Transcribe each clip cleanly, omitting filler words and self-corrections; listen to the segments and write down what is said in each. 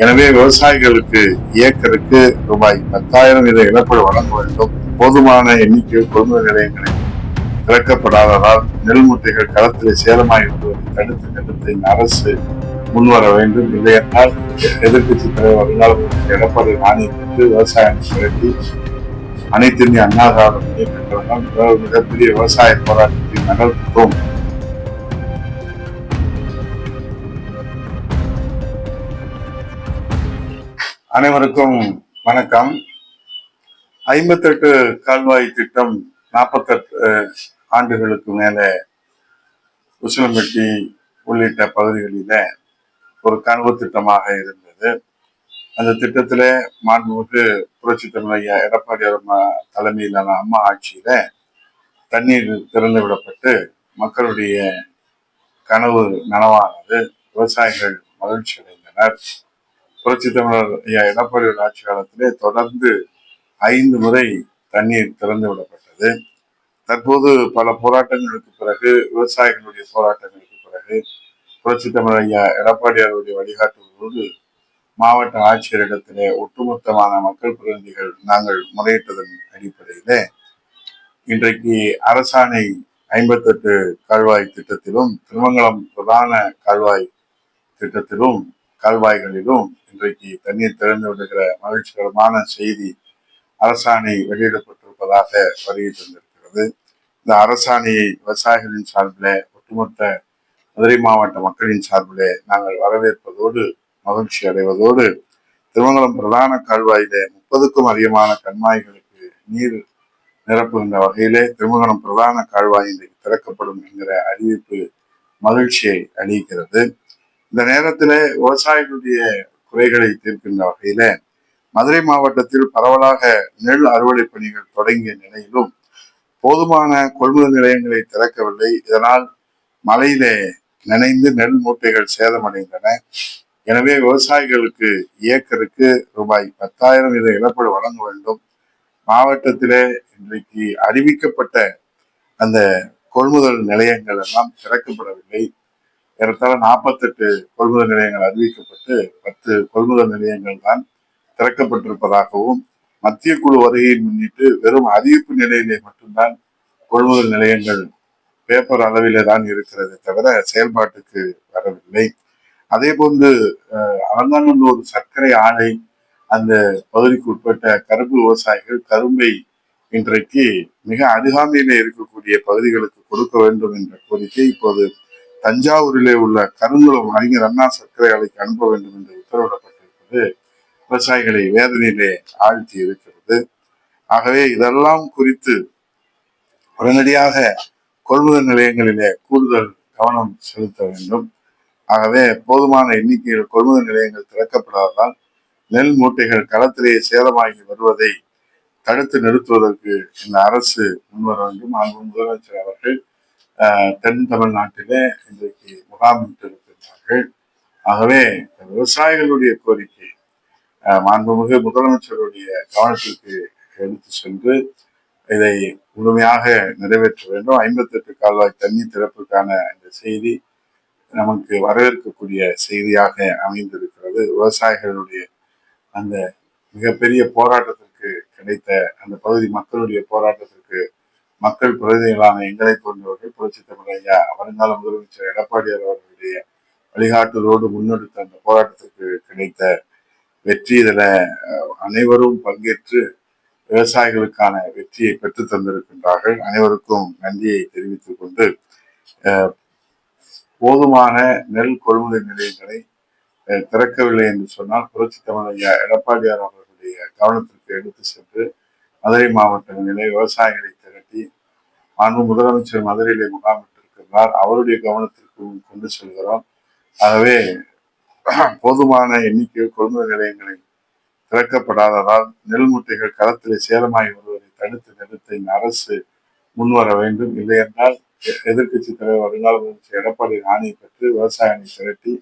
எனவே விவசாயிகளுக்கு ஏக்கருக்கு ரூபாய் 10,000 வீத இழப்பீடு வழங்க வேண்டும். போதுமான எண்ணிக்கையில் கொள்முதல் நிலையங்களை திறக்கப்படாததால் நெல் மூட்டைகள் களத்தில் சேதமாகி வருவதை தடுத்து நிறுத்த இந்த அரசு முன்வர வேண்டும். இல்லையென்றால் எதிர்கட்சி தலைவர் வருங்கால எடப்பாடி பழனிசாமி விவசாயம் திரட்டி அனைத்து இந்திய அண்ணா திராவிட முன்னேற்ற கழகம் மிகப்பெரிய விவசாய போராட்டத்தை நடத்தும். அனைவருக்கும் வணக்கம். 58 கால்வாய் திட்டம் 48 ஆண்டுகளுக்கு மேல உசிலம்பட்டி உள்ளிட்ட பகுதிகளில ஒரு கனவு திட்டமாக இருந்தது. அந்த திட்டத்துல மாண்புமிகு புரட்சி தலைவர் எடப்பாடி தலைமையிலான அம்மா ஆட்சியில தண்ணீர் திறந்து விடப்பட்டு மக்களுடைய கனவு நனவானது. விவசாயிகள் மகிழ்ச்சி அடைந்தனர். புரட்சி தமிழர் எடப்பாடி ஆட்சி காலத்திலே தொடர்ந்து 5 முறை தண்ணீர் திறந்து விடப்பட்டது. தற்போது பல போராட்டங்களுக்கு பிறகு, விவசாயிகளுடைய போராட்டங்களுக்கு பிறகு, புரட்சி தமிழர் எடப்பாடி அவருடைய வழிகாட்டுதலோடு மாவட்ட ஆட்சியரிடத்திலே ஒட்டுமொத்தமான மக்கள் பிரதிநிதிகள் நாங்கள் முறையிட்டதன் அடிப்படையிலே இன்றைக்கு அரசாணை 58 கால்வாய் திட்டத்திலும், திருமங்கலம் பிரதான கால்வாய் திட்டத்திலும், கால்வாய்களிலும் இன்றைக்கு தண்ணீர் திறந்து விடுகிற மகிழ்ச்சிகரமான செய்தி அரசாணை வெளியிடப்பட்டிருப்பதாக வருகை தந்திருக்கிறது. இந்த அரசாணையை விவசாயிகளின் சார்பிலே, ஒட்டுமொத்த மதுரை மாவட்ட மக்களின் சார்பிலே நாங்கள் வரவேற்பதோடு மகிழ்ச்சி அடைவதோடு, திருமங்கலம் பிரதான கால்வாயிலே 30க்கும் அதிகமான கண்மாய்களுக்கு நீர் நிரப்புகின்ற வகையிலே திருமங்கலம் பிரதான கால்வாய் இன்றைக்கு திறக்கப்படும் என்கிற அறிவிப்பு மகிழ்ச்சியை அளிக்கிறது. இந்த நேரத்திலே விவசாயிகளுடைய குறைகளை தீர்க்கின்ற வகையில மதுரை மாவட்டத்தில் பரவலாக நெல் அறுவடை பணிகள் தொடங்கிய நிலையிலும் போதுமான கொள்முதல் நிலையங்களை திறக்கவில்லை. இதனால் மழையிலே நனைந்து நெல் மூட்டைகள் சேதமடைந்தன. எனவே விவசாயிகளுக்கு ஏக்கருக்கு ரூபாய் 10,000 வீத இழப்பீடு வழங்க வேண்டும். மாவட்டத்திலே இன்றைக்கு அறிவிக்கப்பட்ட அந்த கொள்முதல் நிலையங்கள் எல்லாம் திறக்கப்படவில்லை. ஏறத்தாழ 48 கொள்முதல் நிலையங்கள் அறிவிக்கப்பட்டு 10 கொள்முதல் நிலையங்கள் தான் திறக்கப்பட்டிருப்பதாகவும், மத்திய குழு வருகையை முன்னிட்டு வெறும் அறிவிப்பு நிலையிலே மட்டும்தான் கொள்முதல் நிலையங்கள் பேப்பர் அளவிலே தான் இருக்கிறது தவிர செயல்பாட்டுக்கு வரவில்லை. அதே போன்று அலங்காநல்லூர் சர்க்கரை ஆலை அந்த பகுதிக்கு உட்பட்ட கரும்பு விவசாயிகள் கரும்பை இன்றைக்கு மிக அருகாமையிலே இருக்கக்கூடிய பகுதிகளுக்கு கொடுக்க வேண்டும் என்ற கோரிக்கை இப்போது தஞ்சாவூரிலே உள்ள கருங்குளம் அறிஞர் அண்ணா சர்க்கரை ஆலைக்கு அனுப்ப வேண்டும் என்று உத்தரவிடப்பட்டிருப்பது விவசாயிகளை வேதனையிலே ஆழ்த்தி இருக்கிறது. ஆகவே இதெல்லாம் குறித்து உடனடியாக கொள்முதல் நிலையங்களிலே கூடுதல் கவனம் செலுத்த வேண்டும். ஆகவே போதுமான எண்ணிக்கையில் கொள்முதல் நிலையங்கள் திறக்கப்படாததால் நெல் மூட்டைகள் களத்திலேயே சேதமாகி வருவதை தடுத்து நிறுத்துவதற்கு இந்த அரசு முன்வர வேண்டும். முதலமைச்சர் அவர்கள் தென் தமிழ்நாட்டிலே இன்றைக்கு முகாமிட்டிருக்கிறார்கள். ஆகவே விவசாயிகளுடைய கோரிக்கை மாண்புமிகு முதலமைச்சருடைய கவனத்திற்கு எடுத்து சென்று இதை முழுமையாக நிறைவேற்ற வேண்டும். 58 கால்வாய் தண்ணீர் திறப்புக்கான இந்த செய்தி நமக்கு வரவேற்கக்கூடிய செய்தியாக அமைந்திருக்கிறது. விவசாயிகளுடைய அந்த மிகப்பெரிய போராட்டத்திற்கு கிடைத்த அந்த பகுதி மக்களுடைய போராட்டத்திற்கு மக்கள் பிரதிநிதிகளான எங்களை போன்றவர்கள் புரட்சி தமிழர் வருங்கால முதலமைச்சர் எடப்பாடி அவர்களுடைய வழிகாட்டுதலோடு முன்னெடுத்த அந்த போராட்டத்திற்கு கிடைத்த வெற்றி. இதுல அனைவரும் பங்கேற்று விவசாயிகளுக்கான வெற்றியை பெற்று தந்திருக்கின்றார்கள். அனைவருக்கும் நன்றியை தெரிவித்துக் கொண்டு, போதுமான நெல் கொள்முதல் நிலையங்களை திறக்கவில்லை என்று சொன்னால் புரட்சி தமிழர் எடப்பாடியார் அவர்களுடைய கவனத்திற்கு எடுத்து சென்று மதுரை மாவட்டங்களிலே விவசாயிகளை திரட்டி மாண்பு முதலமைச்சர் மதுரையிலே முகாமிட்டிருக்கிறார். அவருடைய கவனத்திற்கும் கொண்டு செல்கிறோம். ஆகவே போதுமான எண்ணிக்கையில் கொள்முதல் நிலையங்களை திறக்கப்படாததால் நெல் மூட்டைகள் களத்திலே சேதமாகி வருவதை தடுத்து நிறுத்த இந்த அரசு முன்வர வேண்டும். இல்லையென்றால் எதிர்கட்சி தலைவர் வருங்கால முதலமைச்சர் எடப்பாடி பழனிசாமியை பெற்று விவசாயிகளை திரட்டி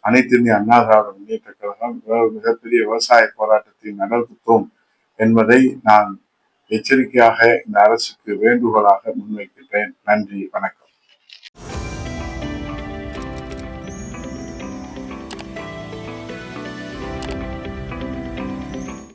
அனைத்து இந்திய அண்ணா திராவிட முன்னேற்ற கழகம் மிகப்பெரிய விவசாய போராட்டத்தை நடத்தும் என்பதை நான் எச்சரிக்கையாக இந்த அரசுக்கு வேண்டுகோளாக முன்வைக்கின்றேன். நன்றி, வணக்கம்.